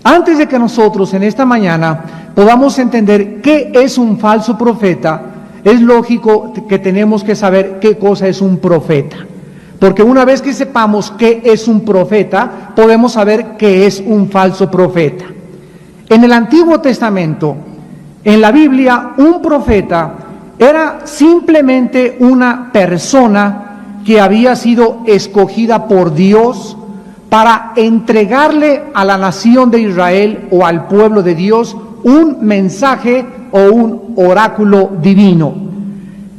Antes de que nosotros en esta mañana podamos entender qué es un falso profeta, es lógico que tenemos que saber qué cosa es un profeta. Porque una vez que sepamos qué es un profeta, podemos saber qué es un falso profeta. En el Antiguo Testamento, en la Biblia, un profeta era simplemente una persona que había sido escogida por Dios para entregarle a la nación de Israel o al pueblo de Dios un mensaje o un oráculo divino.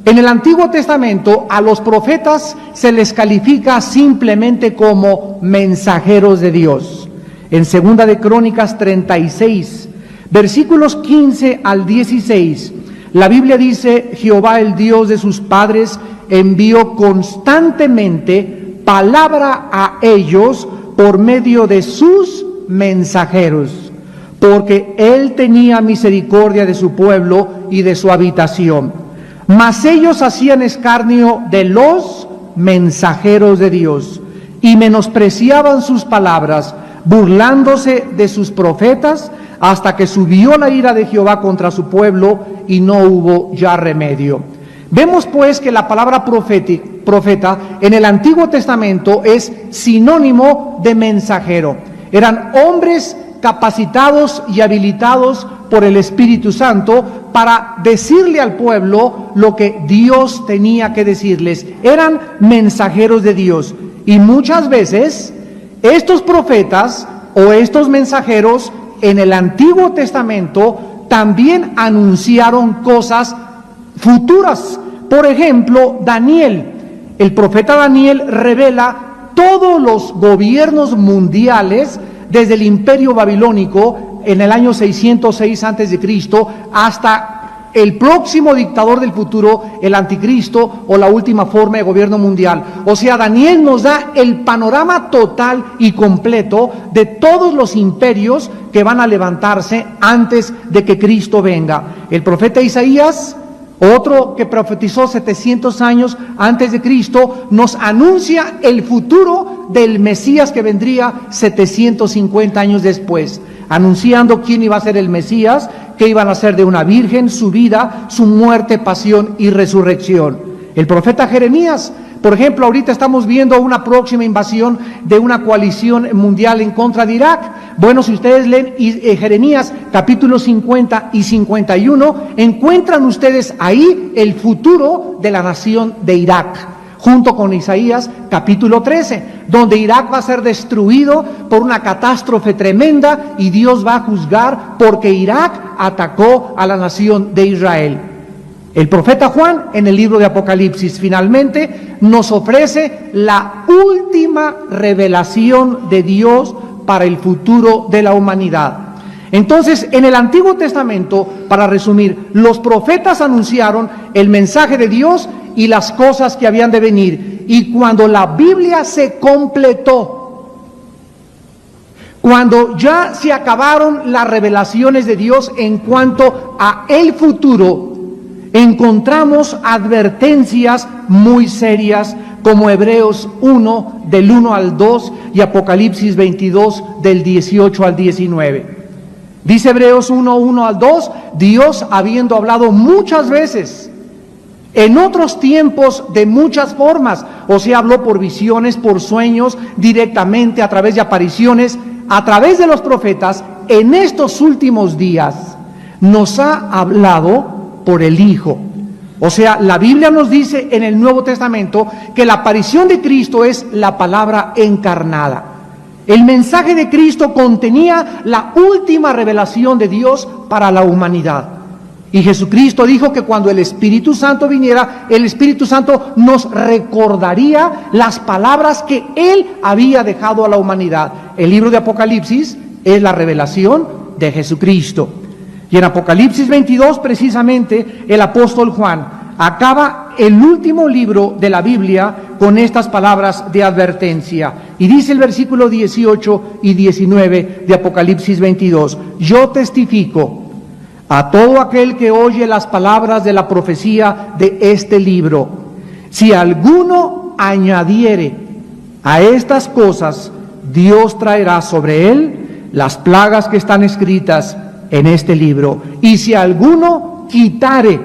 En el Antiguo Testamento a los profetas se les califica simplemente como mensajeros de Dios. En 2 de Crónicas 36, versículos 15 al 16, la Biblia dice: Jehová, el Dios de sus padres, envió constantemente palabra a ellos por medio de sus mensajeros, porque él tenía misericordia de su pueblo y de su habitación. Mas ellos hacían escarnio de los mensajeros de Dios y menospreciaban sus palabras, burlándose de sus profetas, hasta que subió la ira de Jehová contra su pueblo y no hubo ya remedio. Vemos pues que la palabra profeta en el Antiguo Testamento es sinónimo de mensajero. Eran hombres capacitados y habilitados por el Espíritu Santo para decirle al pueblo lo que Dios tenía que decirles. Eran mensajeros de Dios. Y muchas veces estos profetas o estos mensajeros en el Antiguo Testamento también anunciaron cosas futuras. Por ejemplo, Daniel, el profeta Daniel revela todos los gobiernos mundiales desde el Imperio Babilónico en el año 606 a.C. hasta el próximo dictador del futuro, el anticristo o la última forma de gobierno mundial. O sea, Daniel nos da el panorama total y completo de todos los imperios que van a levantarse antes de que Cristo venga. El profeta Isaías, otro que profetizó 700 años antes de Cristo, nos anuncia el futuro del Mesías que vendría 750 años después, anunciando quién iba a ser el Mesías, que iban a ser de una virgen, su vida, su muerte, pasión y resurrección. El profeta Jeremías, por ejemplo, ahorita estamos viendo una próxima invasión de una coalición mundial en contra de Irak. Bueno, si ustedes leen Jeremías capítulos 50 y 51, encuentran ustedes ahí el futuro de la nación de Irak, junto con Isaías capítulo 13, donde Irak va a ser destruido por una catástrofe tremenda y Dios va a juzgar porque Irak atacó a la nación de Israel. El profeta Juan, en el libro de Apocalipsis, finalmente nos ofrece la última revelación de Dios para el futuro de la humanidad. Entonces, en el Antiguo Testamento, para resumir, los profetas anunciaron el mensaje de Dios y las cosas que habían de venir. Y cuando la Biblia se completó, cuando ya se acabaron las revelaciones de Dios en cuanto a el futuro, encontramos advertencias muy serias como Hebreos 1 del 1 al 2 y Apocalipsis 22 del 18 al 19. Dice Hebreos 1 al 2, Dios, habiendo hablado muchas veces en otros tiempos de muchas formas, o sea, habló por visiones, por sueños, directamente a través de apariciones, a través de los profetas, en estos últimos días nos ha hablado por el Hijo. O sea, la Biblia nos dice en el Nuevo Testamento que la aparición de Cristo es la palabra encarnada. El mensaje de Cristo contenía la última revelación de Dios para la humanidad. Y Jesucristo dijo que cuando el Espíritu Santo viniera, el Espíritu Santo nos recordaría las palabras que Él había dejado a la humanidad. El libro de Apocalipsis es la revelación de Jesucristo. Y en Apocalipsis 22, precisamente, el apóstol Juan acaba el último libro de la Biblia con estas palabras de advertencia. Y dice el versículo 18 y 19 de Apocalipsis 22, yo testifico a todo aquel que oye las palabras de la profecía de este libro. Si alguno añadiere a estas cosas, Dios traerá sobre él las plagas que están escritas en este libro. Y si alguno quitare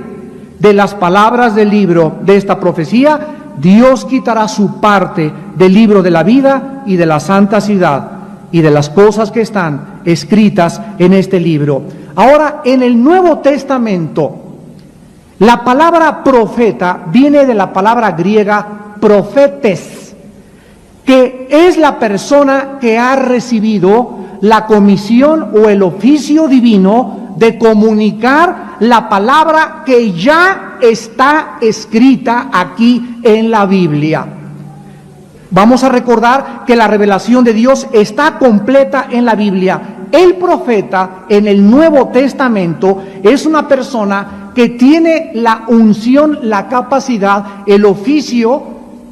de las palabras del libro de esta profecía, Dios quitará su parte del libro de la vida y de la santa ciudad y de las cosas que están escritas en este libro. Ahora, en el Nuevo Testamento, la palabra profeta viene de la palabra griega profetes, que es la persona que ha recibido la comisión o el oficio divino de comunicar la palabra que ya está escrita aquí en la Biblia. Vamos a recordar que la revelación de Dios está completa en la Biblia. El profeta en el Nuevo Testamento es una persona que tiene la unción, la capacidad, el oficio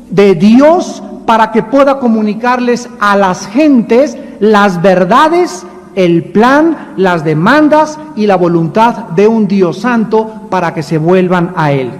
de Dios para que pueda comunicarles a las gentes las verdades, el plan, las demandas y la voluntad de un Dios santo para que se vuelvan a Él.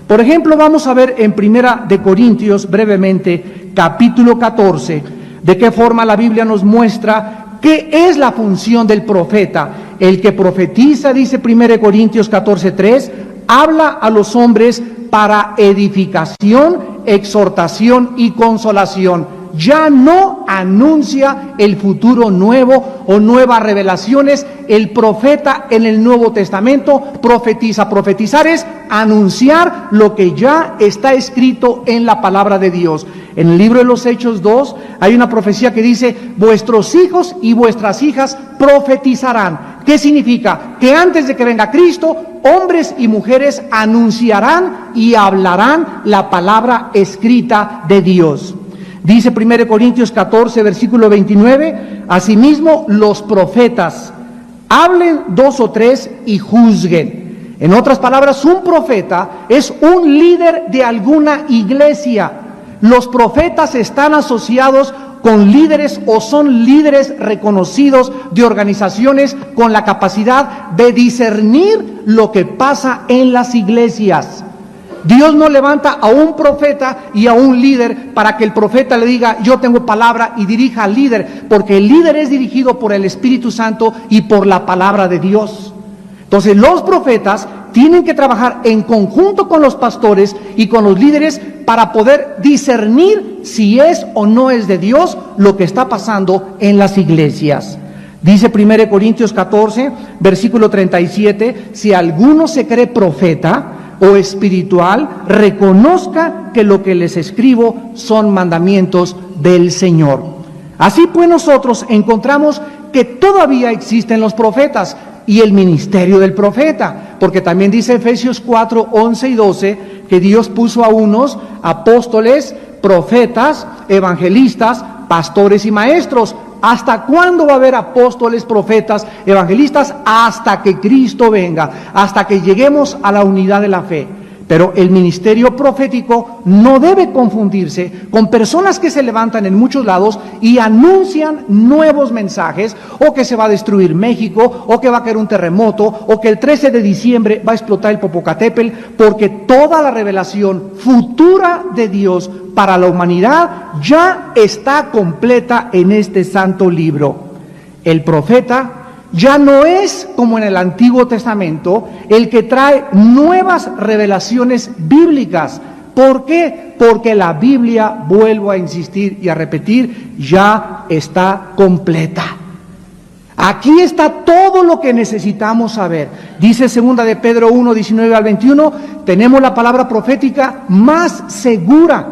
Por ejemplo, vamos a ver en Primera de Corintios brevemente, capítulo 14, de qué forma la Biblia nos muestra qué es la función del profeta. El que profetiza, dice 1 Corintios 14:3, habla a los hombres para edificación, exhortación y consolación. Ya no anuncia el futuro nuevo o nuevas revelaciones. El profeta en el Nuevo Testamento profetiza. Profetizar es anunciar lo que ya está escrito en la palabra de Dios. En el libro de los Hechos 2 hay una profecía que dice: vuestros hijos y vuestras hijas profetizarán. ¿Qué significa? Que antes de que venga Cristo, hombres y mujeres anunciarán y hablarán la palabra escrita de Dios. Dice 1 Corintios 14, versículo 29, asimismo los profetas hablen 2 o 3 y juzguen. En otras palabras, un profeta es un líder de alguna iglesia. Los profetas están asociados con líderes o son líderes reconocidos de organizaciones con la capacidad de discernir lo que pasa en las iglesias. Dios no levanta a un profeta y a un líder para que el profeta le diga: yo tengo palabra, y dirija al líder, porque el líder es dirigido por el Espíritu Santo y por la palabra de Dios. Entonces los profetas tienen que trabajar en conjunto con los pastores y con los líderes para poder discernir si es o no es de Dios lo que está pasando en las iglesias. Dice 1 Corintios 14, versículo 37, si alguno se cree profeta o espiritual, reconozca que lo que les escribo son mandamientos del Señor. Así pues, nosotros encontramos que todavía existen los profetas y el ministerio del profeta, porque también dice Efesios 4, 11 y 12 que Dios puso a unos apóstoles, profetas, evangelistas, pastores y maestros. ¿Hasta cuándo va a haber apóstoles, profetas, evangelistas? Hasta que Cristo venga, hasta que lleguemos a la unidad de la fe. Pero el ministerio profético no debe confundirse con personas que se levantan en muchos lados y anuncian nuevos mensajes, o que se va a destruir México, o que va a caer un terremoto, o que el 13 de diciembre va a explotar el Popocatépetl, porque toda la revelación futura de Dios para la humanidad ya está completa en este santo libro. El profeta ya no es como en el Antiguo Testamento el que trae nuevas revelaciones bíblicas. ¿Por qué? Porque la Biblia, vuelvo a insistir y a repetir, ya está completa. Aquí está todo lo que necesitamos saber. Dice 2 de Pedro 1, 19 al 21, tenemos la palabra profética más segura,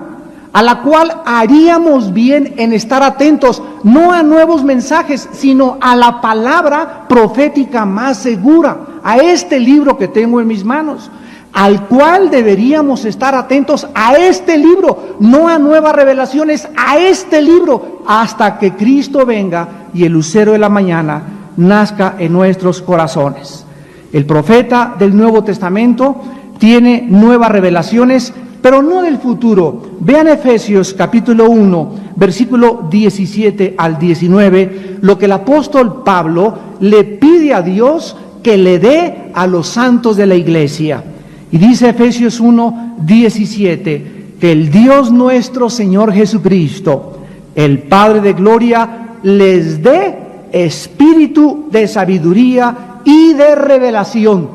a la cual haríamos bien en estar atentos, no a nuevos mensajes, sino a la palabra profética más segura, a este libro que tengo en mis manos, al cual deberíamos estar atentos, a este libro, no a nuevas revelaciones, a este libro, hasta que Cristo venga y el lucero de la mañana nazca en nuestros corazones. El profeta del Nuevo Testamento tiene nuevas revelaciones, pero no del futuro. Vean Efesios capítulo 1, versículo 17 al 19, lo que el apóstol Pablo le pide a Dios que le dé a los santos de la iglesia. Y dice Efesios 1, 17, que el Dios nuestro Señor Jesucristo, el Padre de gloria, les dé espíritu de sabiduría y de revelación.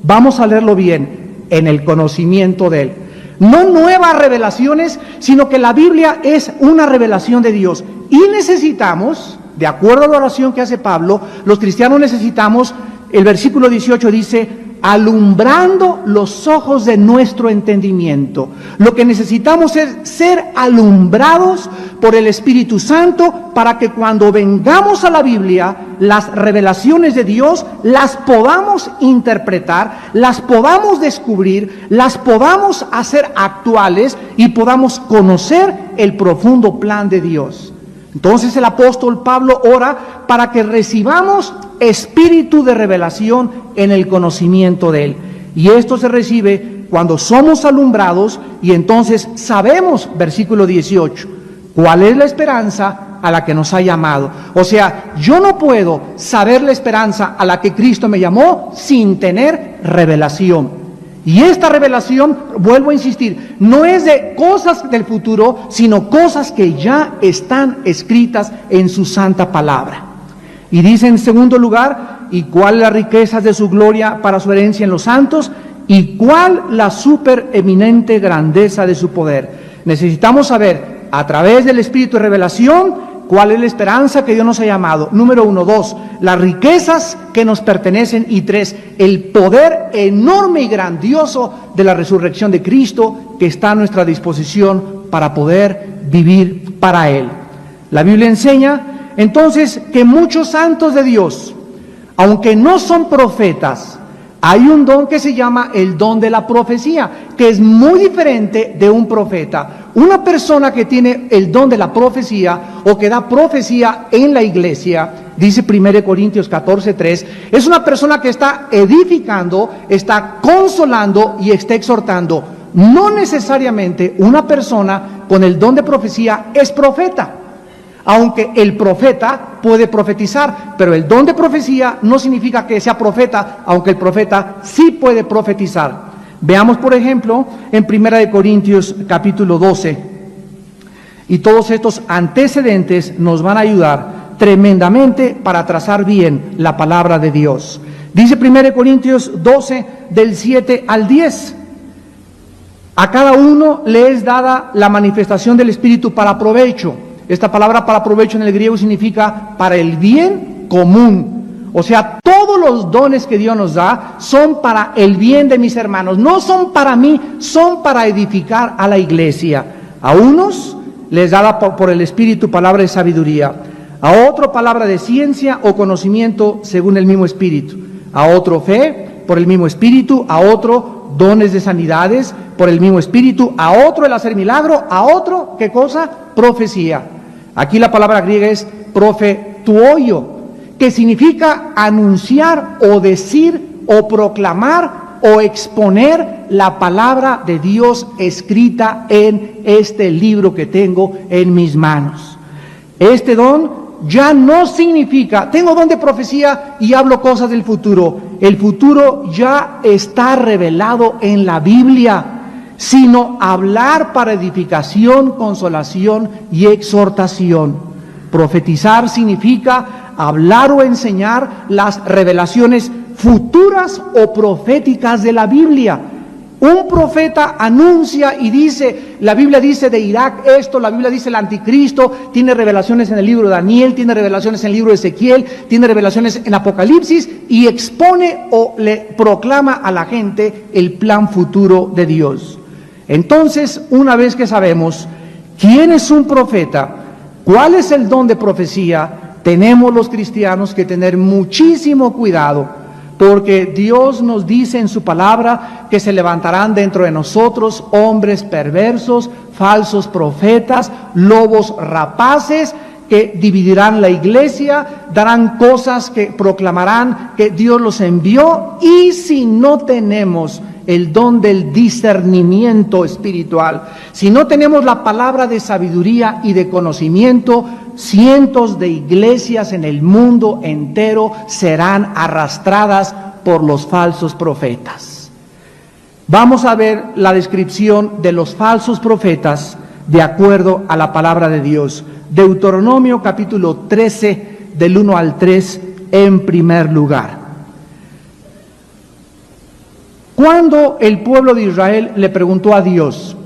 Vamos a leerlo bien, en el conocimiento de Él. No nuevas revelaciones, sino que la Biblia es una revelación de Dios. Y necesitamos, de acuerdo a la oración que hace Pablo, los cristianos necesitamos, el versículo 18 dice, alumbrando los ojos de nuestro entendimiento. Lo que necesitamos es ser alumbrados por el Espíritu Santo para que cuando vengamos a la Biblia, las revelaciones de Dios las podamos interpretar, las podamos descubrir, las podamos hacer actuales y podamos conocer el profundo plan de Dios. Entonces el apóstol Pablo ora para que recibamos espíritu de revelación en el conocimiento de Él. Y esto se recibe cuando somos alumbrados y entonces sabemos, versículo 18, cuál es la esperanza a la que nos ha llamado. O sea, yo no puedo saber la esperanza a la que Cristo me llamó sin tener revelación. Y esta revelación, vuelvo a insistir, no es de cosas del futuro, sino cosas que ya están escritas en su santa palabra. Y dice en segundo lugar, ¿y cuál las riquezas de su gloria para su herencia en los santos? ¿Y cuál la supereminente grandeza de su poder? Necesitamos saber, a través del Espíritu de revelación, ¿cuál es la esperanza que Dios nos ha llamado? Número 1, 2, las riquezas que nos pertenecen. Y 3, el poder enorme y grandioso de la resurrección de Cristo que está a nuestra disposición para poder vivir para Él. La Biblia enseña entonces que muchos santos de Dios, aunque no son profetas, hay un don que se llama el don de la profecía, que es muy diferente de un profeta. Una persona que tiene el don de la profecía o que da profecía en la iglesia, dice 1 Corintios 14:3, es una persona que está edificando, está consolando y está exhortando. No necesariamente una persona con el don de profecía es profeta, aunque el profeta puede profetizar, pero el don de profecía no significa que sea profeta, aunque el profeta sí puede profetizar. Veamos, por ejemplo, en 1 Corintios capítulo 12, y todos estos antecedentes nos van a ayudar tremendamente para trazar bien la palabra de Dios. Dice 1 Corintios 12, del 7 al 10, a cada uno le es dada la manifestación del Espíritu para provecho. Esta palabra para provecho en el griego significa para el bien común. O sea, todos los dones que Dios nos da son para el bien de mis hermanos. No son para mí, son para edificar a la iglesia. A unos les da por el Espíritu palabra de sabiduría. A otro palabra de ciencia o conocimiento según el mismo Espíritu. A otro fe por el mismo Espíritu. A otro dones de sanidades por el mismo Espíritu. A otro el hacer milagro. A otro, ¿qué cosa? Profecía. Aquí la palabra griega es profetuoio, que significa anunciar o decir o proclamar o exponer la palabra de Dios escrita en este libro que tengo en mis manos. Este don ya no significa, tengo don de profecía y hablo cosas del futuro. El futuro ya está revelado en la Biblia, sino hablar para edificación, consolación y exhortación. Profetizar significa hablar o enseñar las revelaciones futuras o proféticas de la Biblia. Un profeta anuncia y dice, la Biblia dice de Irak esto, la Biblia dice el anticristo, tiene revelaciones en el libro de Daniel, tiene revelaciones en el libro de Ezequiel, tiene revelaciones en Apocalipsis y expone o le proclama a la gente el plan futuro de Dios. Entonces, una vez que sabemos quién es un profeta, cuál es el don de profecía, tenemos los cristianos que tener muchísimo cuidado, porque Dios nos dice en su palabra que se levantarán dentro de nosotros hombres perversos, falsos profetas, lobos rapaces, que dividirán la iglesia, darán cosas que proclamarán que Dios los envió, y si no tenemos el don del discernimiento espiritual, si no tenemos la palabra de sabiduría y de conocimiento, cientos de iglesias en el mundo entero serán arrastradas por los falsos profetas. Vamos a ver la descripción de los falsos profetas de acuerdo a la palabra de Dios. Deuteronomio capítulo 13, del 1 al 3 en primer lugar. Cuando el pueblo de Israel le preguntó a Dios,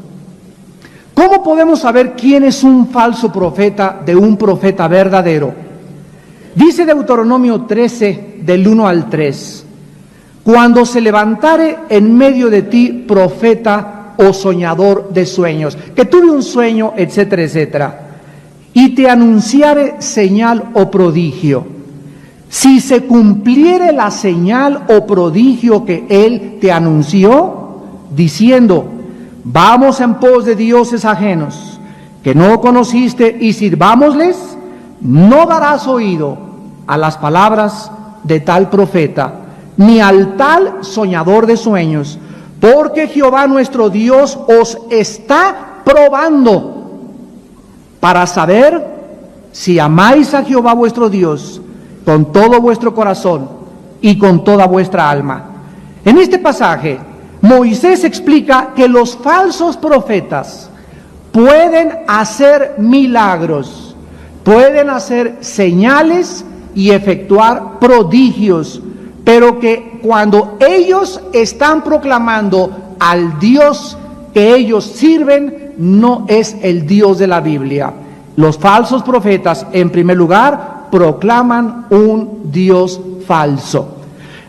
¿cómo podemos saber quién es un falso profeta de un profeta verdadero? Dice Deuteronomio 13, del 1 al 3, cuando se levantare en medio de ti profeta o soñador de sueños, que tuve un sueño, etcétera, etcétera, y te anunciare señal o prodigio, si se cumpliere la señal o prodigio que él te anunció, diciendo, vamos en pos de dioses ajenos, que no conociste, y sirvámosles, no darás oído a las palabras de tal profeta, ni al tal soñador de sueños, porque Jehová nuestro Dios os está probando para saber si amáis a Jehová vuestro Dios con todo vuestro corazón y con toda vuestra alma. En este pasaje, Moisés explica que los falsos profetas pueden hacer milagros, pueden hacer señales y efectuar prodigios, pero que cuando ellos están proclamando al Dios que ellos sirven, no es el Dios de la Biblia. Los falsos profetas, en primer lugar, proclaman un Dios falso.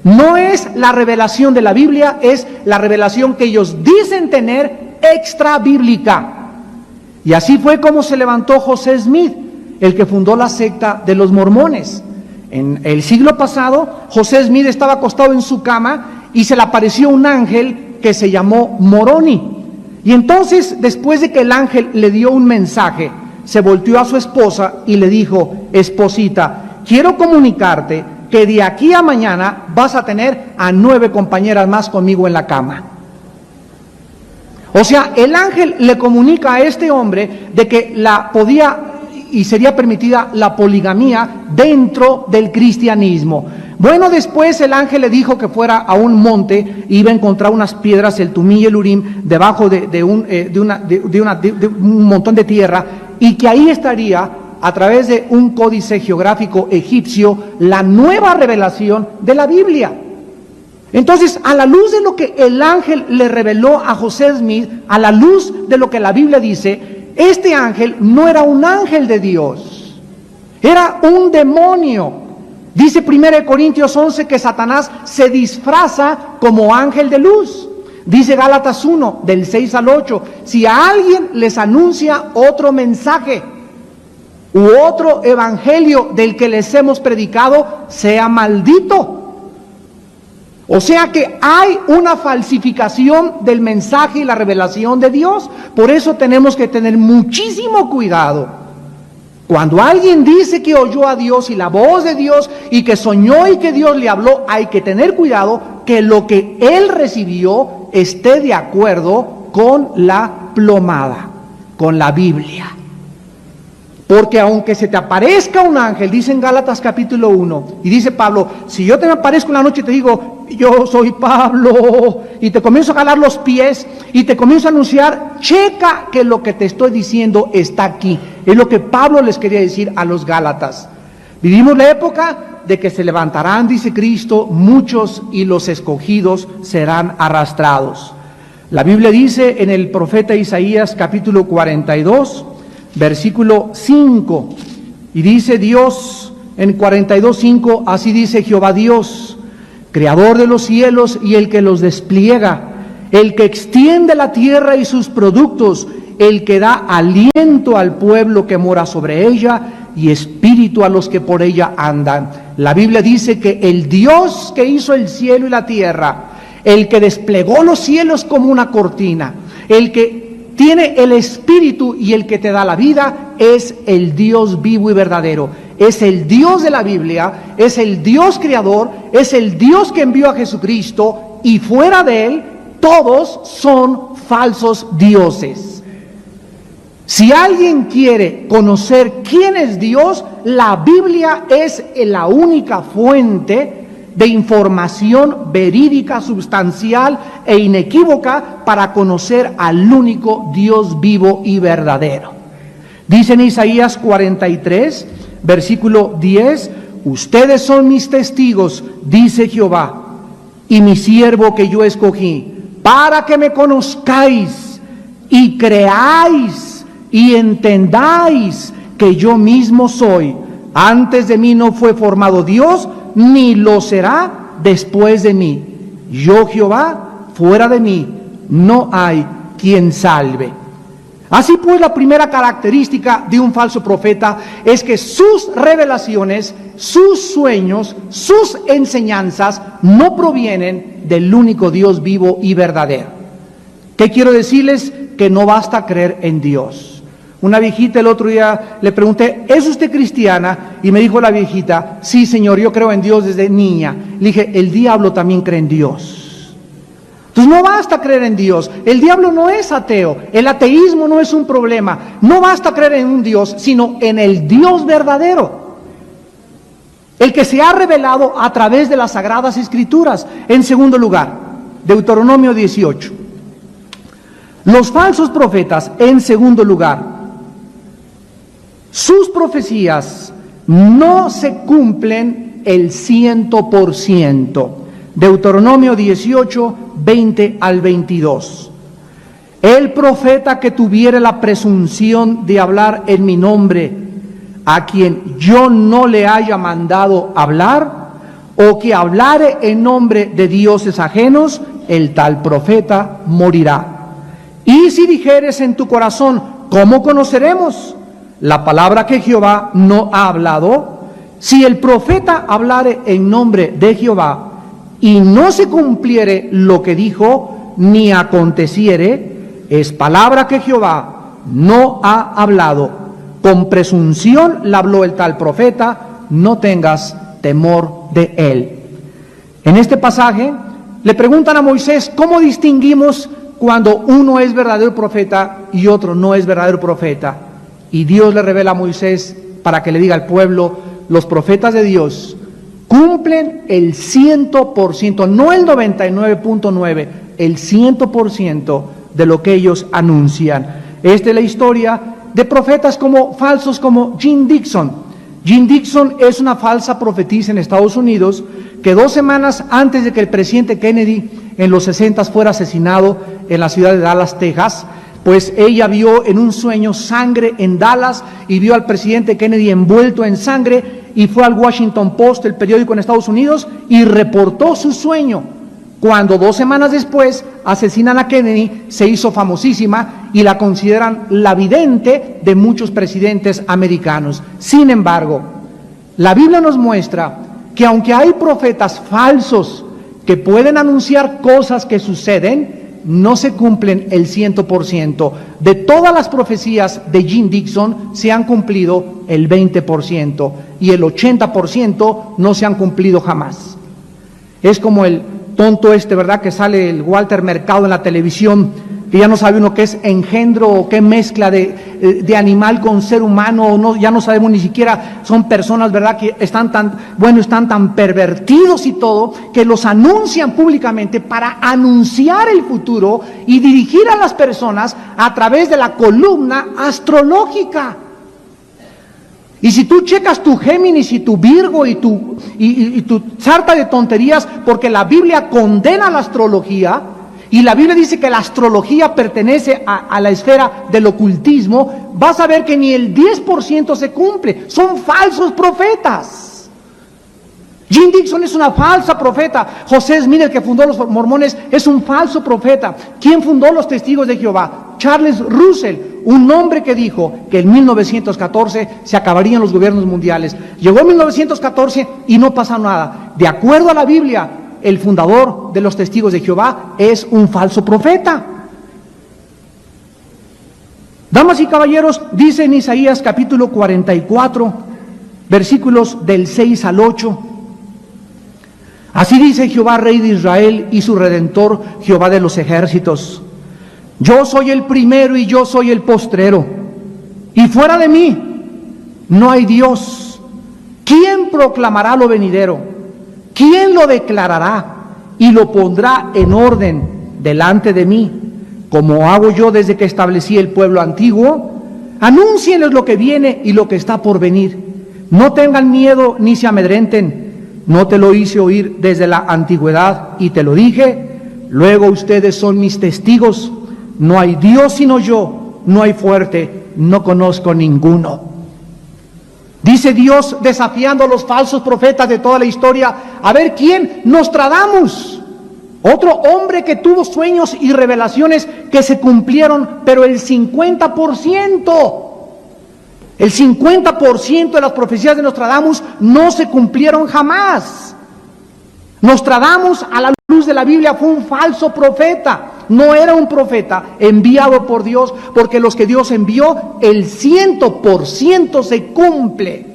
No es la revelación de la Biblia, es la revelación que ellos dicen tener extra bíblica. Y así fue como se levantó José Smith, el que fundó la secta de los mormones. En el siglo pasado, José Smith estaba acostado en su cama y se le apareció un ángel que se llamó Moroni. Y entonces, después de que el ángel le dio un mensaje, se volteó a su esposa y le dijo, esposita, quiero comunicarte que de aquí a mañana vas a tener a 9 compañeras más conmigo en la cama. O sea, el ángel le comunica a este hombre de que podía y sería permitida la poligamía dentro del cristianismo. Bueno, después el ángel le dijo que fuera a un monte, iba a encontrar unas piedras, el Tumí y el Urim, debajo de un montón de tierra, y que ahí estaría, a través de un códice geográfico egipcio, la nueva revelación de la Biblia. Entonces, a la luz de lo que el ángel le reveló a José Smith, a la luz de lo que la Biblia dice, este ángel no era un ángel de Dios, era un demonio. Dice 1 Corintios 11 que Satanás se disfraza como ángel de luz. Dice Gálatas 1, del 6 al 8, si a alguien les anuncia otro mensaje u otro evangelio del que les hemos predicado, sea maldito. O sea que hay una falsificación del mensaje y la revelación de Dios. Por eso tenemos que tener muchísimo cuidado. Cuando alguien dice que oyó a Dios y la voz de Dios y que soñó y que Dios le habló, hay que tener cuidado que lo que él recibió esté de acuerdo con la plomada, con la Biblia. Porque aunque se te aparezca un ángel, dice en Gálatas capítulo 1, y dice Pablo, si yo te me aparezco en la noche y te digo, yo soy Pablo, y te comienzo a jalar los pies, y te comienzo a anunciar, checa que lo que te estoy diciendo está aquí. Es lo que Pablo les quería decir a los Gálatas. Vivimos la época de que se levantarán, dice Cristo, muchos, y los escogidos serán arrastrados. La Biblia dice en el profeta Isaías capítulo 42, versículo 5, y dice Dios en 42:5, así dice Jehová Dios, creador de los cielos y el que los despliega, el que extiende la tierra y sus productos, el que da aliento al pueblo que mora sobre ella y espíritu a los que por ella andan. La Biblia dice que el Dios que hizo el cielo y la tierra, el que desplegó los cielos como una cortina, el que tiene el espíritu y el que te da la vida, es el Dios vivo y verdadero. Es el Dios de la Biblia, es el Dios creador, es el Dios que envió a Jesucristo, y fuera de él todos son falsos dioses. Si alguien quiere conocer quién es Dios, la Biblia es la única fuente de información verídica, sustancial e inequívoca para conocer al único Dios vivo y verdadero. Dice en Isaías 43, versículo 10, ustedes son mis testigos, dice Jehová, y mi siervo que yo escogí, para que me conozcáis y creáis y entendáis que yo mismo soy. Antes de mí no fue formado Dios, ni lo será después de mí. Yo, Jehová, fuera de mí no hay quien salve. Así pues, la primera característica de un falso profeta es que sus revelaciones, sus sueños, sus enseñanzas no provienen del único Dios vivo y verdadero. ¿Qué quiero decirles? Que no basta creer en Dios. Una viejita el otro día le pregunté, ¿es usted cristiana? Y me dijo la viejita, sí señor, yo creo en Dios desde niña. Le dije, el diablo también cree en Dios. Entonces no basta creer en Dios, el diablo no es ateo, el ateísmo no es un problema, no basta creer en un Dios, sino en el Dios verdadero, el que se ha revelado a través de las Sagradas Escrituras. En segundo lugar, Deuteronomio 18. Los falsos profetas, en segundo lugar, sus profecías no se cumplen el 100%. Deuteronomio 18, 20 al 22. El profeta que tuviere la presunción de hablar en mi nombre, a quien yo no le haya mandado hablar, o que hablare en nombre de dioses ajenos, el tal profeta morirá. Y si dijeres en tu corazón, ¿cómo conoceremos la palabra que Jehová no ha hablado? Si el profeta hablare en nombre de Jehová, y no se cumpliere lo que dijo, ni aconteciere, es palabra que Jehová no ha hablado. Con presunción la habló el tal profeta, no tengas temor de él. En este pasaje le preguntan a Moisés, ¿cómo distinguimos cuando uno es verdadero profeta y otro no es verdadero profeta? Y Dios le revela a Moisés para que le diga al pueblo, los profetas de Dios cumplen el 100%, no el 99.9%, el 100% de lo que ellos anuncian. Esta es la historia de profetas como falsos como Jean Dixon. Jean Dixon es una falsa profetisa en Estados Unidos que 2 semanas antes de que el presidente Kennedy en los 60 fuera asesinado en la ciudad de Dallas, Texas, pues ella vio en un sueño sangre en Dallas y vio al presidente Kennedy envuelto en sangre y fue al Washington Post, el periódico en Estados Unidos, y reportó su sueño. Cuando 2 semanas después asesinan a Kennedy, se hizo famosísima y la consideran la vidente de muchos presidentes americanos. Sin embargo, la Biblia nos muestra que aunque hay profetas falsos que pueden anunciar cosas que suceden, no se cumplen el 100%. De todas las profecías de Jean Dixon se han cumplido el 20% y el 80% no se han cumplido jamás. Es como el tonto ¿verdad? Que sale el Walter Mercado en la televisión, que ya no sabe uno qué es engendro o qué mezcla de animal con ser humano, o no, ya no sabemos ni siquiera, son personas, ¿verdad? Que están tan pervertidos y todo, que los anuncian públicamente para anunciar el futuro y dirigir a las personas a través de la columna astrológica. Y si tú checas tu Géminis y tu Virgo y tu sarta de tonterías, porque la Biblia condena la astrología, y la Biblia dice que la astrología pertenece a la esfera del ocultismo, vas a ver que ni el 10% se cumple. Son falsos profetas. Jean Dixon es una falsa profeta. José Smith, el que fundó los mormones, es un falso profeta. ¿Quién fundó los Testigos de Jehová? Charles Russell, un hombre que dijo que en 1914 se acabarían los gobiernos mundiales. Llegó 1914 y no pasa nada. De acuerdo a la Biblia, el fundador de los Testigos de Jehová es un falso profeta. Damas y caballeros, dice en Isaías capítulo 44, versículos del 6 al 8, así dice Jehová, Rey de Israel y su Redentor, Jehová de los ejércitos: yo soy el primero y yo soy el postrero, y fuera de mí no hay Dios. ¿Quién proclamará lo venidero? ¿Quién lo declarará y lo pondrá en orden delante de mí? Como hago yo desde que establecí el pueblo antiguo, anúncienles lo que viene y lo que está por venir. No tengan miedo ni se amedrenten. No te lo hice oír desde la antigüedad y te lo dije. Luego ustedes son mis testigos. No hay Dios sino yo, no hay fuerte, no conozco ninguno. Dice Dios desafiando a los falsos profetas de toda la historia. A ver, ¿quién? Nostradamus. Otro hombre que tuvo sueños y revelaciones que se cumplieron, pero el 50%. El 50% de las profecías de Nostradamus no se cumplieron jamás. Nostradamus, a la luz de la Biblia, fue un falso profeta. No era un profeta enviado por Dios, porque los que Dios envió, el 100% se cumple.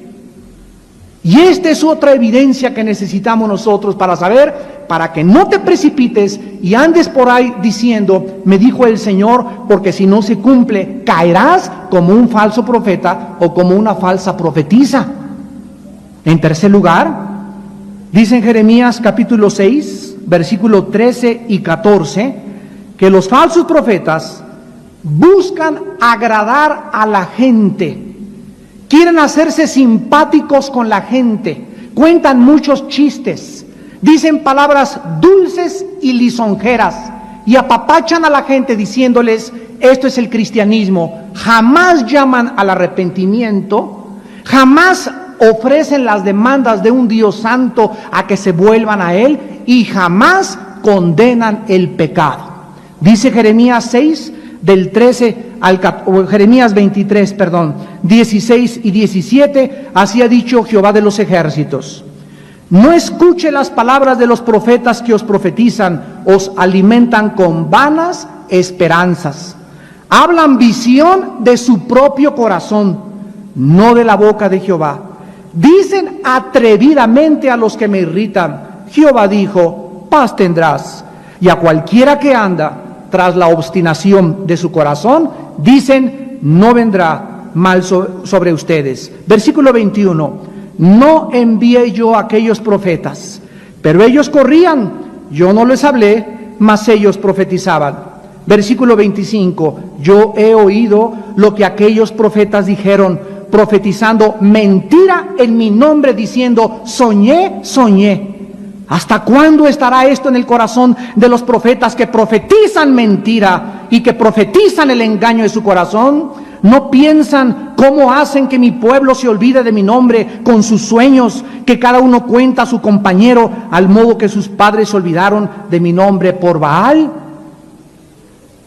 Y esta es otra evidencia que necesitamos nosotros para saber, para que no te precipites y andes por ahí diciendo, me dijo el Señor, porque si no se cumple, caerás como un falso profeta o como una falsa profetisa. En tercer lugar, dice en Jeremías capítulo 6, versículo 13 y 14, que los falsos profetas buscan agradar a la gente. Quieren hacerse simpáticos con la gente, cuentan muchos chistes, dicen palabras dulces y lisonjeras y apapachan a la gente diciéndoles, esto es el cristianismo. Jamás llaman al arrepentimiento, jamás ofrecen las demandas de un Dios santo a que se vuelvan a Él y jamás condenan el pecado. Dice Jeremías 6, del 13 al Jeremías 23, 16 y 17, así ha dicho Jehová de los ejércitos. No escuche las palabras de los profetas que os profetizan, os alimentan con vanas esperanzas. Hablan visión de su propio corazón, no de la boca de Jehová. Dicen atrevidamente a los que me irritan, Jehová dijo, paz tendrás. Y a cualquiera que anda tras la obstinación de su corazón, dicen, no vendrá mal sobre ustedes. Versículo 21, no envié yo a aquellos profetas, pero ellos corrían, yo no les hablé, mas ellos profetizaban. Versículo 25, yo he oído lo que aquellos profetas dijeron, profetizando mentira en mi nombre, diciendo, soñé, soñé. ¿Hasta cuándo estará esto en el corazón de los profetas que profetizan mentira y que profetizan el engaño de su corazón? ¿No piensan cómo hacen que mi pueblo se olvide de mi nombre con sus sueños, que cada uno cuenta a su compañero, al modo que sus padres se olvidaron de mi nombre por Baal?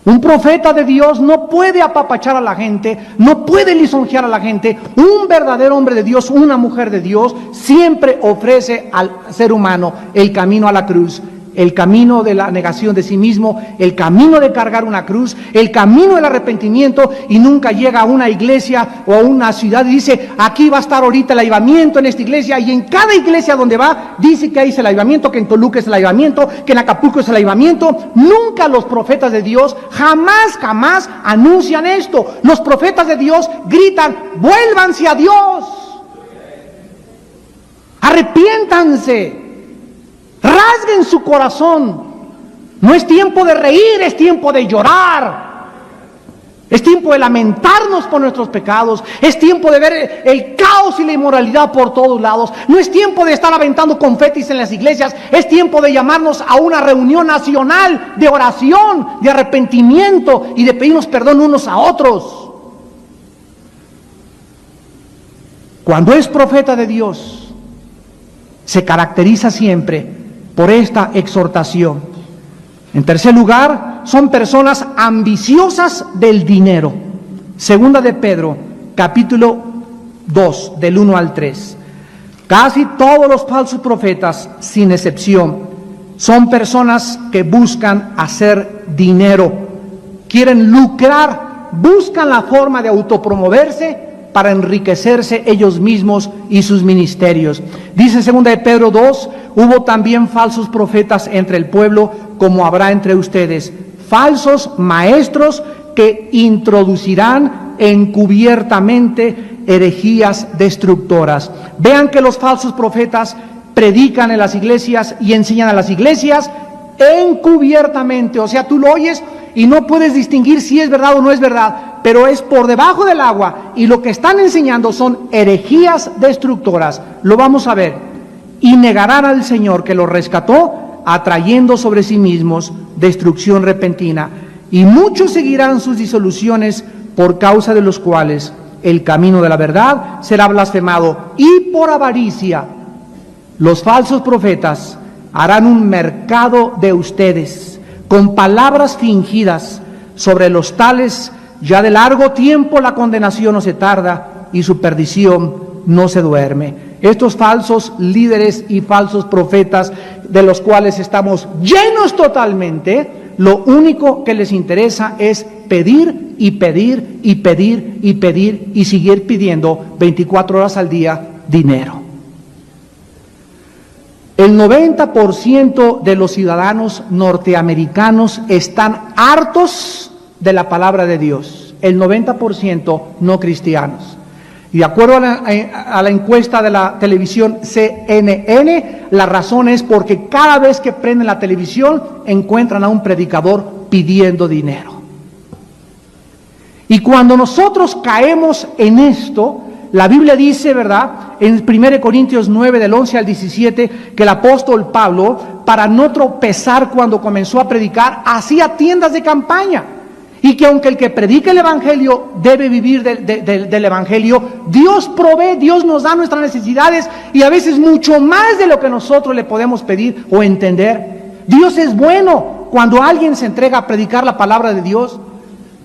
Un profeta de Dios no puede apapachar a la gente, no puede lisonjear a la gente. Un verdadero hombre de Dios, una mujer de Dios, siempre ofrece al ser humano el camino a la cruz, el camino de la negación de sí mismo, el camino de cargar una cruz, el camino del arrepentimiento, y nunca llega a una iglesia o a una ciudad y dice, aquí va a estar ahorita el avivamiento en esta iglesia, y en cada iglesia donde va, dice que ahí es el avivamiento, que en Toluca es el avivamiento, que en Acapulco es el avivamiento. Nunca los profetas de Dios, jamás anuncian esto. Los profetas de Dios gritan, vuélvanse a Dios, arrepiéntanse, rasguen su corazón. No es tiempo de reír, es tiempo de llorar. Es tiempo de lamentarnos por nuestros pecados. Es tiempo de ver el caos y la inmoralidad por todos lados. No es tiempo de estar aventando confetis en las iglesias. Es tiempo de llamarnos a una reunión nacional de oración, de arrepentimiento y de pedirnos perdón unos a otros. Cuando es profeta de Dios, se caracteriza siempre por esta exhortación. En tercer lugar, son personas ambiciosas del dinero. Segunda de Pedro, capítulo 2, del 1 al 3. Casi todos los falsos profetas, sin excepción, son personas que buscan hacer dinero, quieren lucrar, buscan la forma de autopromoverse para enriquecerse ellos mismos y sus ministerios. Dice segunda de Pedro 2, hubo también falsos profetas entre el pueblo, como habrá entre ustedes, falsos maestros que introducirán encubiertamente herejías destructoras. Vean que los falsos profetas predican en las iglesias y enseñan a las iglesias encubiertamente, o sea, tú lo oyes y no puedes distinguir si es verdad o no es verdad, pero es por debajo del agua, y lo que están enseñando son herejías destructoras. Lo vamos a ver. Y negarán al Señor que los rescató, atrayendo sobre sí mismos destrucción repentina. Y muchos seguirán sus disoluciones, por causa de los cuales el camino de la verdad será blasfemado. Y por avaricia, los falsos profetas harán un mercado de ustedes, con palabras fingidas. Sobre los tales, ya de largo tiempo la condenación no se tarda, y su perdición no se duerme. Estos falsos líderes y falsos profetas, de los cuales estamos llenos totalmente, lo único que les interesa es pedir y pedir y pedir y pedir y seguir pidiendo 24 horas al día dinero. El 90% de los ciudadanos norteamericanos están hartos de la palabra de Dios. El 90% no cristianos. Y de acuerdo a la encuesta de la televisión CNN, la razón es porque cada vez que prenden la televisión encuentran a un predicador pidiendo dinero. Y cuando nosotros caemos en esto, la Biblia dice, ¿verdad?, en 1 Corintios 9, del 11 al 17, que el apóstol Pablo, para no tropezar cuando comenzó a predicar, hacía tiendas de campaña. Y que aunque el que predica el Evangelio debe vivir del Evangelio, Dios provee, Dios nos da nuestras necesidades, y a veces mucho más de lo que nosotros le podemos pedir o entender. Dios es bueno cuando alguien se entrega a predicar la palabra de Dios.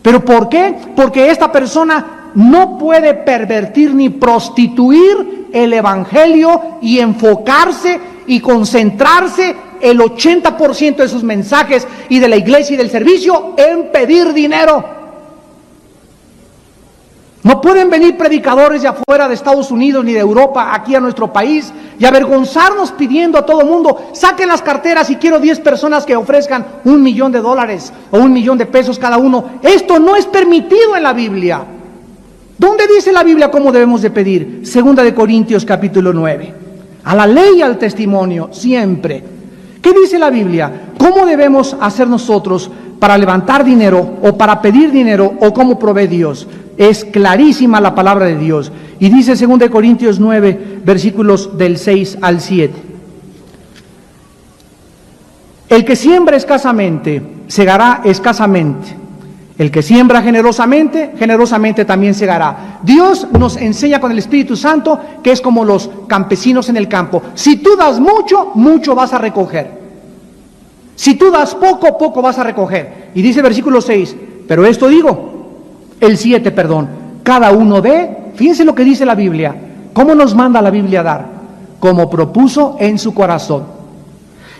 ¿Pero por qué? Porque esta persona no puede pervertir ni prostituir el Evangelio y enfocarse y concentrarse el 80% de sus mensajes y de la iglesia y del servicio en pedir dinero. No pueden venir predicadores de afuera de Estados Unidos ni de Europa aquí a nuestro país y avergonzarnos pidiendo a todo mundo: saquen las carteras y quiero 10 personas que ofrezcan $1 millón o $1 millón cada uno. Esto no es permitido en la Biblia. ¿Dónde dice la Biblia cómo debemos de pedir? 2 Corintios capítulo 9. A la ley y al testimonio, siempre. ¿Qué dice la Biblia? ¿Cómo debemos hacer nosotros para levantar dinero o para pedir dinero o cómo provee Dios? Es clarísima la palabra de Dios. Y dice 2 Corintios 9, versículos del 6 al 7. El que siembra escasamente, segará escasamente. El que siembra generosamente, generosamente también segará. Dios nos enseña con el Espíritu Santo que es como los campesinos en el campo. Si tú das mucho, mucho vas a recoger. Si tú das poco, poco vas a recoger. Y dice versículo 6, pero esto digo, el 7, perdón, cada uno dé, fíjense lo que dice la Biblia. ¿Cómo nos manda la Biblia a dar? Como propuso en su corazón.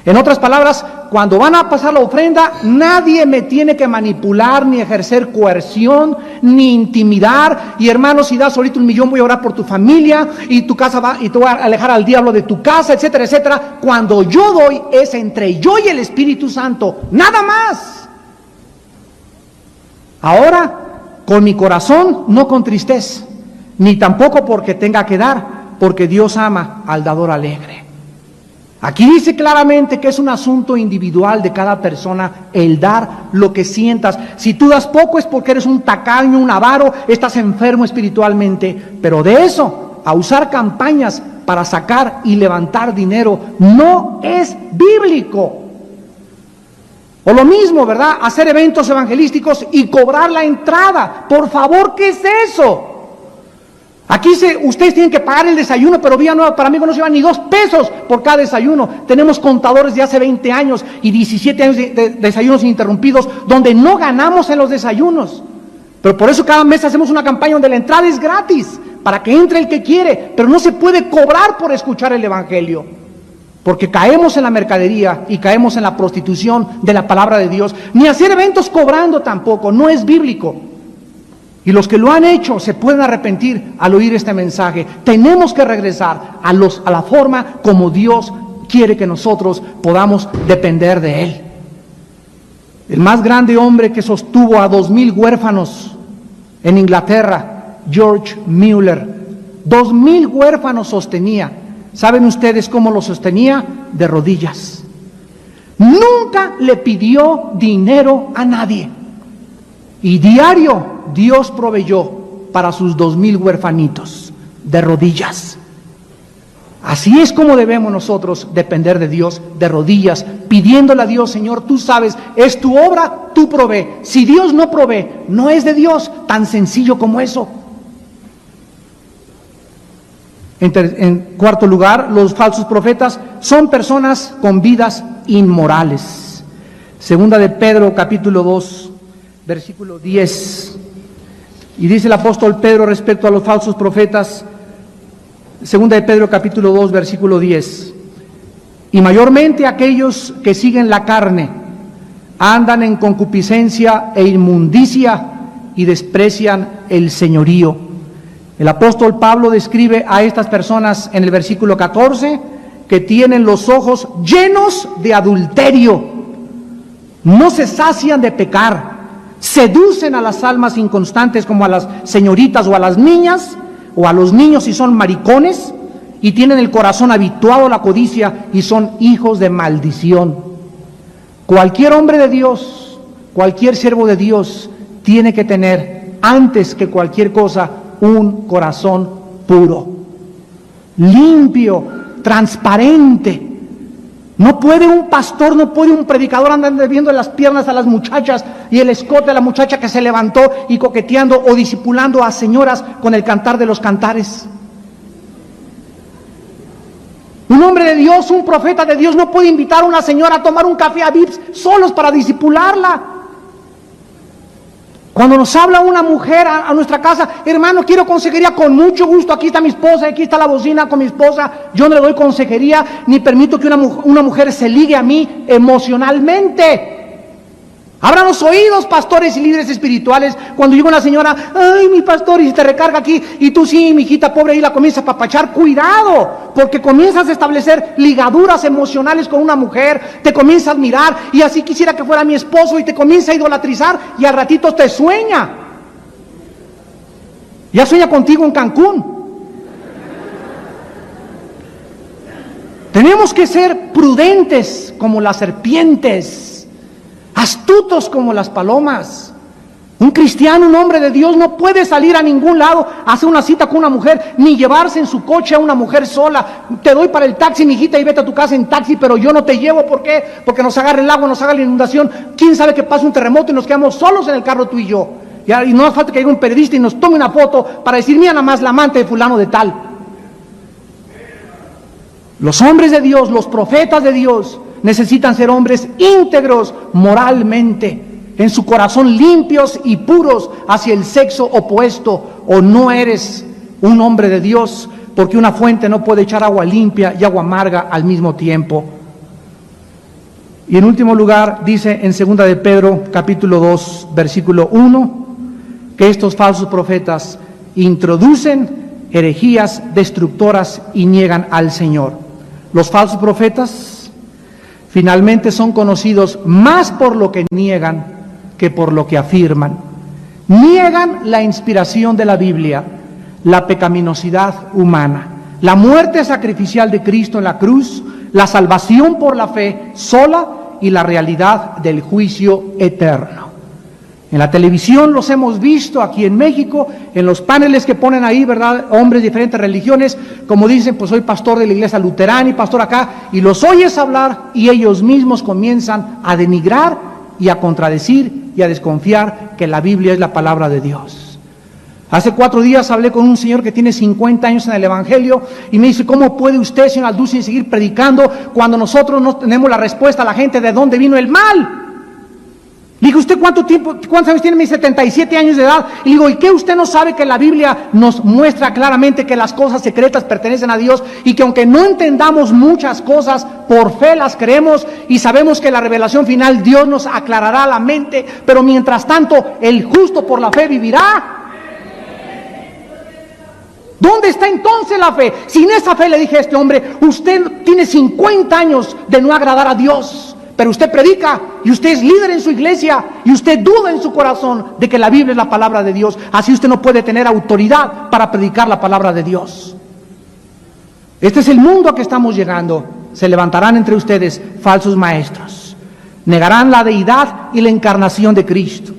En otras palabras, cuando van a pasar la ofrenda, nadie me tiene que manipular, ni ejercer coerción, ni intimidar. Y hermano, si das ahorita $1 millón, voy a orar por tu familia, y tu casa va, y te voy a alejar al diablo de tu casa, etcétera, etcétera. Cuando yo doy, es entre yo y el Espíritu Santo, nada más. Ahora, con mi corazón, no con tristeza, ni tampoco porque tenga que dar, porque Dios ama al dador alegre. Aquí dice claramente que es un asunto individual de cada persona el dar lo que sientas. Si tú das poco es porque eres un tacaño, un avaro, estás enfermo espiritualmente. Pero de eso, a usar campañas para sacar y levantar dinero, no es bíblico. O lo mismo, ¿verdad? Hacer eventos evangelísticos y cobrar la entrada. Por favor, ¿qué es eso? Aquí ustedes tienen que pagar el desayuno, pero Villanueva para mí no se llevan ni 2 pesos por cada desayuno. Tenemos contadores de hace 20 años y 17 años de desayunos ininterrumpidos, donde no ganamos en los desayunos. Pero por eso cada mes hacemos una campaña donde la entrada es gratis, para que entre el que quiere, pero no se puede cobrar por escuchar el Evangelio. Porque caemos en la mercadería y caemos en la prostitución de la palabra de Dios. Ni hacer eventos cobrando tampoco, no es bíblico. Y los que lo han hecho se pueden arrepentir al oír este mensaje. Tenemos que regresar a la forma como Dios quiere que nosotros podamos depender de Él. El más grande hombre que sostuvo a 2,000 huérfanos en Inglaterra, George Mueller, 2,000 huérfanos sostenía. ¿Saben ustedes cómo lo sostenía? De rodillas. Nunca le pidió dinero a nadie. Y diario Dios proveyó para sus 2000 huerfanitos de rodillas. Así es como debemos nosotros depender de Dios, de rodillas, pidiéndole a Dios: Señor, tú sabes, es tu obra, tú provee. Si Dios no provee, no es de Dios, tan sencillo como eso. En cuarto lugar, los falsos profetas son personas con vidas inmorales. Segunda de Pedro, capítulo 2, versículo 10. Y dice el apóstol Pedro respecto a los falsos profetas, segunda de Pedro, capítulo 2, versículo 10. Y mayormente aquellos que siguen la carne andan en concupiscencia e inmundicia y desprecian el señorío. El apóstol Pablo describe a estas personas en el versículo 14 que tienen los ojos llenos de adulterio, no se sacian de pecar, seducen a las almas inconstantes como a las señoritas o a las niñas, o a los niños si son maricones, y tienen el corazón habituado a la codicia y son hijos de maldición. Cualquier hombre de Dios, cualquier siervo de Dios tiene que tener, antes que cualquier cosa, un corazón puro, limpio, transparente. No puede un pastor, no puede un predicador andar viendo las piernas a las muchachas y el escote a la muchacha que se levantó y coqueteando o discipulando a señoras con el cantar de los cantares. Un hombre de Dios, un profeta de Dios no puede invitar a una señora a tomar un café a Vips solos para discipularla. Cuando nos habla una mujer a nuestra casa: hermano, quiero consejería, con mucho gusto, aquí está mi esposa, aquí está la bocina con mi esposa. Yo no le doy consejería, ni permito que una mujer se ligue a mí emocionalmente. Abran los oídos, pastores y líderes espirituales, cuando llega una señora: ay, mi pastor, y te recarga aquí, y tú sí, mi hijita pobre, ahí la comienza a papachar. Cuidado, porque comienzas a establecer ligaduras emocionales con una mujer, te comienza a admirar, y así quisiera que fuera mi esposo, y te comienza a idolatrizar, y al ratito te sueña. Ya sueña contigo en Cancún. Tenemos que ser prudentes como las serpientes, astutos como las palomas. Un cristiano, un hombre de Dios, no puede salir a ningún lado a hacer una cita con una mujer, ni llevarse en su coche a una mujer sola. Te doy para el taxi, mijita, y vete a tu casa en taxi, pero yo no te llevo. ¿Por qué? Porque nos agarra el agua, nos agarra la inundación. ¿Quién sabe que pase un terremoto y nos quedamos solos en el carro, tú y yo? Y no hace falta que llegue un periodista y nos tome una foto para decir: mira nada más la amante de fulano de tal. Los hombres de Dios, los profetas de Dios, necesitan ser hombres íntegros moralmente, en su corazón limpios y puros hacia el sexo opuesto, o no eres un hombre de Dios, porque una fuente no puede echar agua limpia y agua amarga al mismo tiempo. Y en último lugar, dice en 2 de Pedro, capítulo 2, versículo 1, que estos falsos profetas introducen herejías destructoras y niegan al Señor. Los falsos profetas finalmente son conocidos más por lo que niegan que por lo que afirman. Niegan la inspiración de la Biblia, la pecaminosidad humana, la muerte sacrificial de Cristo en la cruz, la salvación por la fe sola y la realidad del juicio eterno. En la televisión los hemos visto aquí en México, en los paneles que ponen ahí, ¿verdad? Hombres de diferentes religiones, como dicen: pues soy pastor de la iglesia luterana y pastor acá, y los oyes hablar y ellos mismos comienzan a denigrar y a contradecir y a desconfiar que la Biblia es la palabra de Dios. Hace 4 días hablé con un señor que tiene 50 años en el Evangelio y me dice: ¿cómo puede usted, señor Alducin, seguir predicando cuando nosotros no tenemos la respuesta a la gente de dónde vino el mal? Le digo: ¿usted cuántos años tiene? Me dice: 77 años de edad. Y digo: ¿y qué usted no sabe que la Biblia nos muestra claramente que las cosas secretas pertenecen a Dios y que aunque no entendamos muchas cosas, por fe las creemos y sabemos que la revelación final Dios nos aclarará la mente, pero mientras tanto el justo por la fe vivirá? ¿Dónde está entonces la fe? Sin esa fe, le dije a este hombre: usted tiene 50 años de no agradar a Dios, pero usted predica y usted es líder en su iglesia y usted duda en su corazón de que la Biblia es la palabra de Dios. Así usted no puede tener autoridad para predicar la palabra de Dios. Este es el mundo a que estamos llegando. Se levantarán entre ustedes falsos maestros, negarán la deidad y la encarnación de Cristo,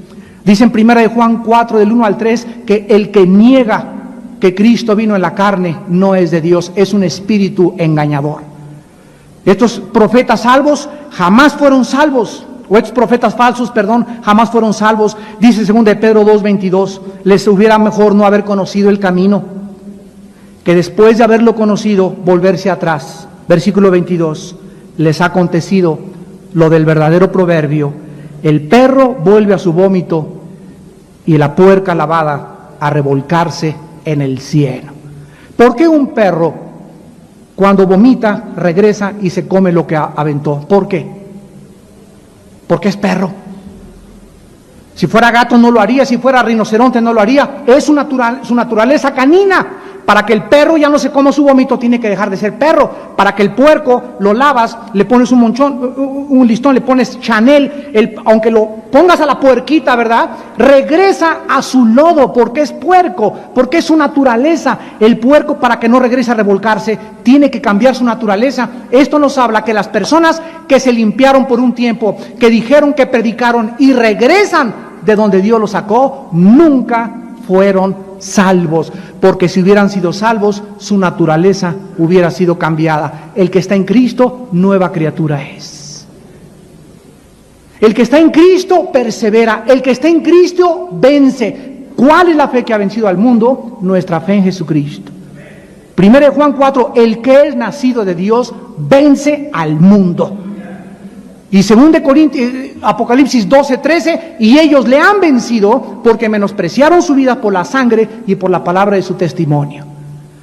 Dice en 1 Juan 4, del 1 al 3, que el que niega que Cristo vino en la carne no es de Dios, es un espíritu engañador. Estos profetas salvos jamás fueron salvos, o estos profetas falsos, perdón, jamás fueron salvos. Dice 2 de Pedro 2:22, les hubiera mejor no haber conocido el camino, que después de haberlo conocido, volverse atrás. Versículo 22, les ha acontecido lo del verdadero proverbio: el perro vuelve a su vómito y la puerca lavada a revolcarse en el cieno. ¿Por qué un perro, cuando vomita, regresa y se come lo que aventó? ¿Por qué? Porque es perro. Si fuera gato no lo haría, si fuera rinoceronte no lo haría. Es su naturaleza canina. Para que el perro ya no se coma su vómito, tiene que dejar de ser perro. Para que el puerco lo lavas, le pones un listón, le pones Chanel, aunque lo pongas a la puerquita, ¿verdad? Regresa a su lodo, porque es puerco, porque es su naturaleza. El puerco, para que no regrese a revolcarse, tiene que cambiar su naturaleza. Esto nos habla que las personas que se limpiaron por un tiempo, que dijeron, que predicaron y regresan de donde Dios los sacó, nunca fueron salvos, porque si hubieran sido salvos, su naturaleza hubiera sido cambiada. El que está en Cristo, nueva criatura es. El que está en Cristo persevera, el que está en Cristo vence. ¿Cuál es la fe que ha vencido al mundo? Nuestra fe en Jesucristo. 1 Juan 4, el que es nacido de Dios vence al mundo. Y 2 Apocalipsis 12:13, y ellos le han vencido porque menospreciaron su vida por la sangre y por la palabra de su testimonio.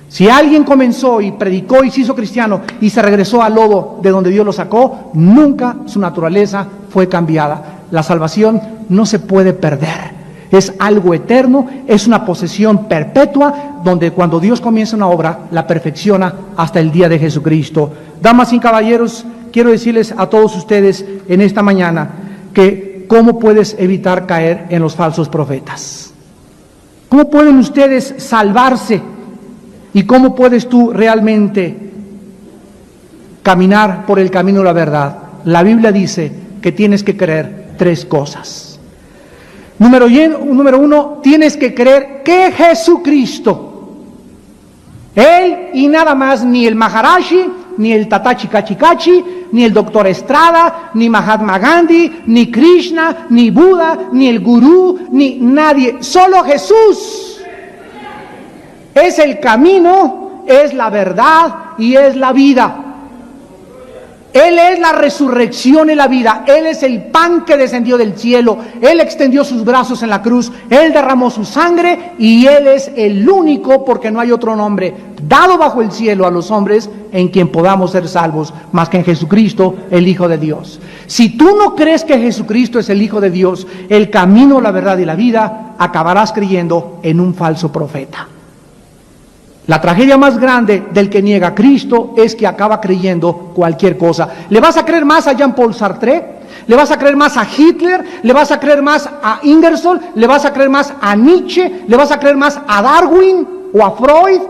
Si alguien comenzó y predicó y se hizo cristiano y se regresó al lodo de donde Dios lo sacó, nunca su naturaleza fue cambiada. La salvación no se puede perder. Es algo eterno, es una posesión perpetua, donde cuando Dios comienza una obra, la perfecciona hasta el día de Jesucristo. Damas y caballeros, quiero decirles a todos ustedes en esta mañana que cómo puedes evitar caer en los falsos profetas. ¿Cómo pueden ustedes salvarse? ¿Y cómo puedes tú realmente caminar por el camino de la verdad? La Biblia dice que tienes que creer 3 cosas. Número 1, tienes que creer que Jesucristo, Él y nada más, ni el Maharaji, ni el Tatachi Kachi, ni el Doctor Estrada, ni Mahatma Gandhi, ni Krishna, ni Buda, ni el Gurú, ni nadie, solo Jesús. Es el camino, es la verdad y es la vida. Él es la resurrección y la vida. Él es el pan que descendió del cielo. Él extendió sus brazos en la cruz. Él derramó su sangre y Él es el único, porque no hay otro nombre dado bajo el cielo a los hombres en quien podamos ser salvos, más que en Jesucristo, el Hijo de Dios. Si tú no crees que Jesucristo es el Hijo de Dios, el camino, la verdad y la vida, acabarás creyendo en un falso profeta. La tragedia más grande del que niega a Cristo es que acaba creyendo cualquier cosa. ¿Le vas a creer más a Jean-Paul Sartre? ¿Le vas a creer más a Hitler? ¿Le vas a creer más a Ingersoll? ¿Le vas a creer más a Nietzsche? ¿Le vas a creer más a Darwin o a Freud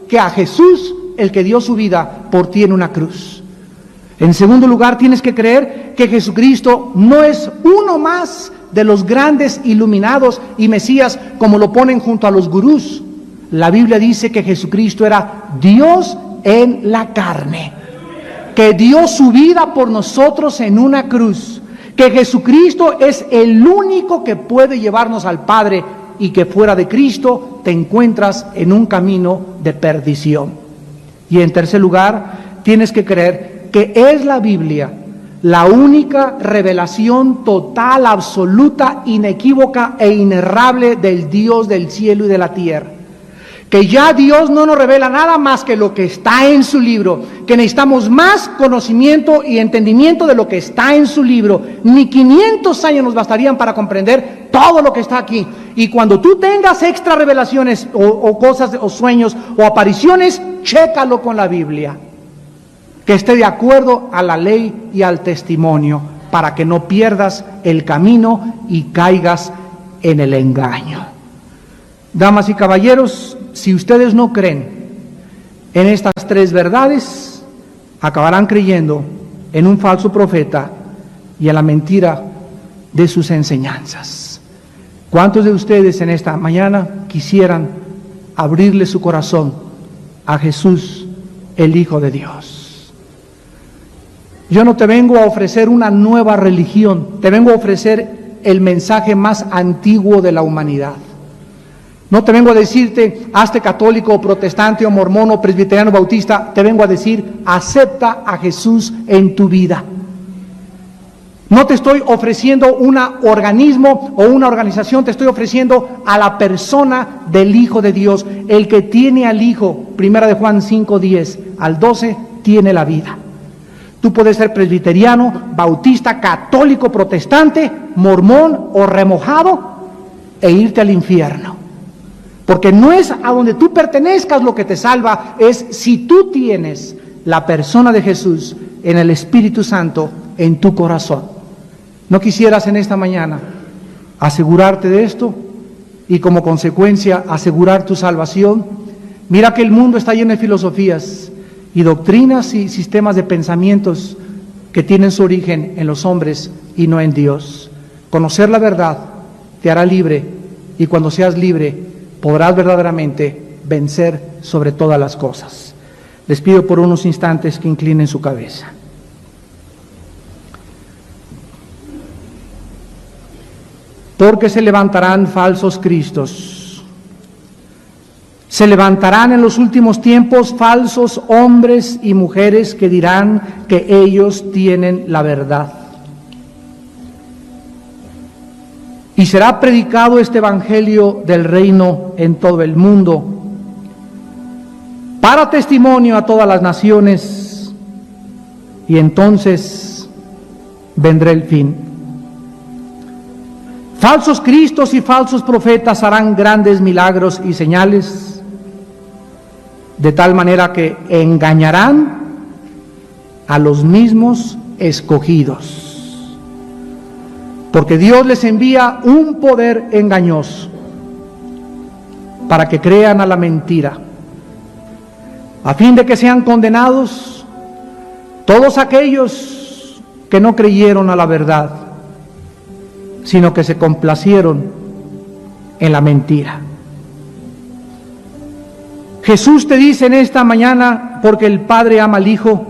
que a Jesús, el que dio su vida por ti en una cruz? En segundo lugar, tienes que creer que Jesucristo no es uno más de los grandes iluminados y Mesías, como lo ponen junto a los gurús. La Biblia dice que Jesucristo era Dios en la carne, que dio su vida por nosotros en una cruz, que Jesucristo es el único que puede llevarnos al Padre y que fuera de Cristo te encuentras en un camino de perdición. Y en tercer lugar, tienes que creer que es la Biblia la única revelación total, absoluta, inequívoca e inerrable del Dios del cielo y de la tierra. Que ya Dios no nos revela nada más que lo que está en su libro, que necesitamos más conocimiento y entendimiento de lo que está en su libro. Ni 500 años nos bastarían para comprender todo lo que está aquí. Y cuando tú tengas extra revelaciones o cosas o sueños o apariciones, chécalo con la Biblia, que esté de acuerdo a la ley y al testimonio, para que no pierdas el camino y caigas en el engaño. Damas y caballeros, si ustedes no creen en estas 3 verdades, acabarán creyendo en un falso profeta y en la mentira de sus enseñanzas. ¿Cuántos de ustedes en esta mañana quisieran abrirle su corazón a Jesús, el Hijo de Dios? Yo no te vengo a ofrecer una nueva religión, te vengo a ofrecer el mensaje más antiguo de la humanidad. No te vengo a decirte, hazte católico, o protestante, o mormón, o presbiteriano, bautista. Te vengo a decir, acepta a Jesús en tu vida. No te estoy ofreciendo un organismo o una organización, te estoy ofreciendo a la persona del Hijo de Dios. El que tiene al Hijo, 1 de Juan 5:10 al 12, tiene la vida. Tú puedes ser presbiteriano, bautista, católico, protestante, mormón o remojado e irte al infierno. Porque no es a donde tú pertenezcas lo que te salva, es si tú tienes la persona de Jesús en el Espíritu Santo en tu corazón. ¿No quisieras en esta mañana asegurarte de esto y como consecuencia asegurar tu salvación? Mira que el mundo está lleno de filosofías y doctrinas y sistemas de pensamientos que tienen su origen en los hombres y no en Dios. Conocer la verdad te hará libre, y cuando seas libre podrás verdaderamente vencer sobre todas las cosas. Les pido por unos instantes que inclinen su cabeza. Porque se levantarán falsos cristos. Se levantarán en los últimos tiempos falsos hombres y mujeres que dirán que ellos tienen la verdad. Y será predicado este evangelio del reino en todo el mundo, para testimonio a todas las naciones, y entonces vendrá el fin. Falsos cristos y falsos profetas harán grandes milagros y señales, de tal manera que engañarán a los mismos escogidos. Porque Dios les envía un poder engañoso para que crean a la mentira, a fin de que sean condenados todos aquellos que no creyeron a la verdad, sino que se complacieron en la mentira. Jesús te dice en esta mañana, porque el Padre ama al Hijo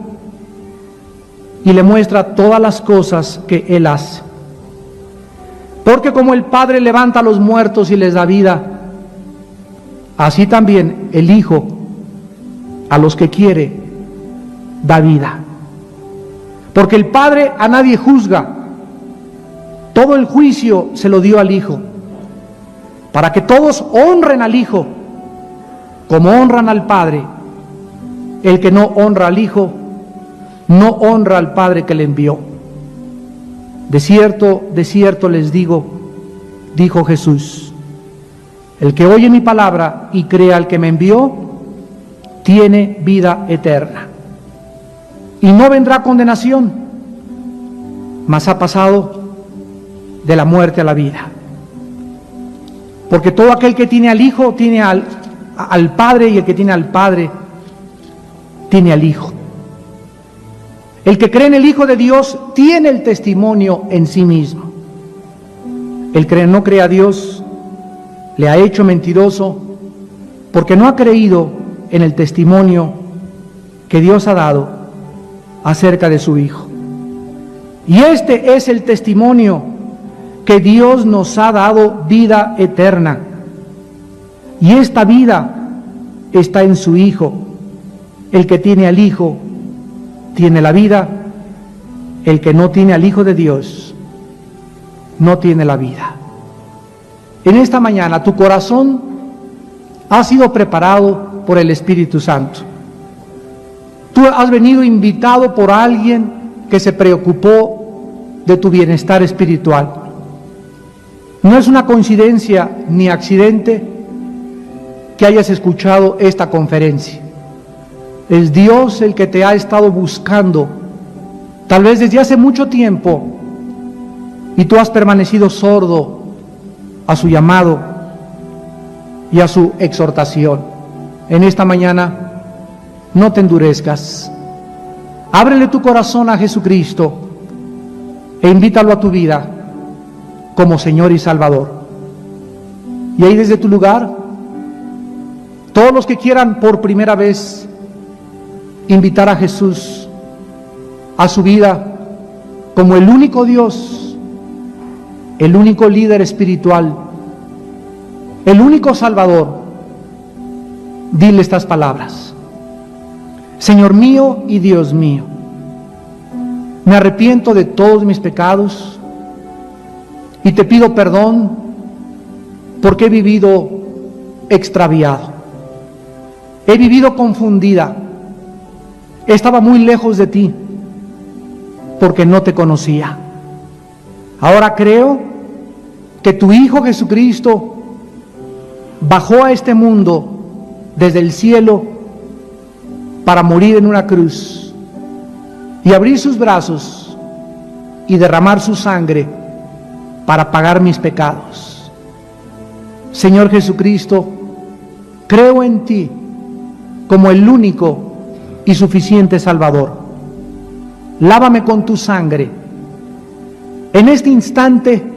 y le muestra todas las cosas que Él hace. Porque como el Padre levanta a los muertos y les da vida, así también el Hijo a los que quiere da vida. Porque el Padre a nadie juzga, todo el juicio se lo dio al Hijo, para que todos honren al Hijo como honran al Padre. El que no honra al Hijo, no honra al Padre que le envió. De cierto les digo, dijo Jesús, el que oye mi palabra y crea al que me envió, tiene vida eterna. Y no vendrá condenación, mas ha pasado de la muerte a la vida. Porque todo aquel que tiene al Hijo, tiene al Padre, y el que tiene al Padre, tiene al Hijo. El que cree en el Hijo de Dios tiene el testimonio en sí mismo. El que no cree a Dios le ha hecho mentiroso, porque no ha creído en el testimonio que Dios ha dado acerca de su Hijo. Y este es el testimonio, que Dios nos ha dado vida eterna. Y esta vida está en su Hijo. El que tiene al Hijo tiene la vida, el que no tiene al Hijo de Dios no tiene la vida. En esta mañana tu corazón ha sido preparado por el Espíritu Santo. Tú has venido invitado por alguien que se preocupó de tu bienestar espiritual. No es una coincidencia ni accidente que hayas escuchado esta conferencia. Es Dios el que te ha estado buscando, tal vez desde hace mucho tiempo, y tú has permanecido sordo a su llamado y a su exhortación. En esta mañana, no te endurezcas. Ábrele tu corazón a Jesucristo e invítalo a tu vida como Señor y Salvador. Y ahí desde tu lugar, todos los que quieran por primera vez invitar a Jesús a su vida como el único Dios, el único líder espiritual, el único Salvador, dile estas palabras: Señor mío y Dios mío, me arrepiento de todos mis pecados y te pido perdón porque he vivido extraviado, he vivido confundida, estaba muy lejos de ti porque no te conocía. Ahora creo que tu Hijo Jesucristo bajó a este mundo desde el cielo para morir en una cruz y abrir sus brazos y derramar su sangre para pagar mis pecados. Señor Jesucristo, creo en ti como el único y suficiente Salvador. Lávame con tu sangre. En este instante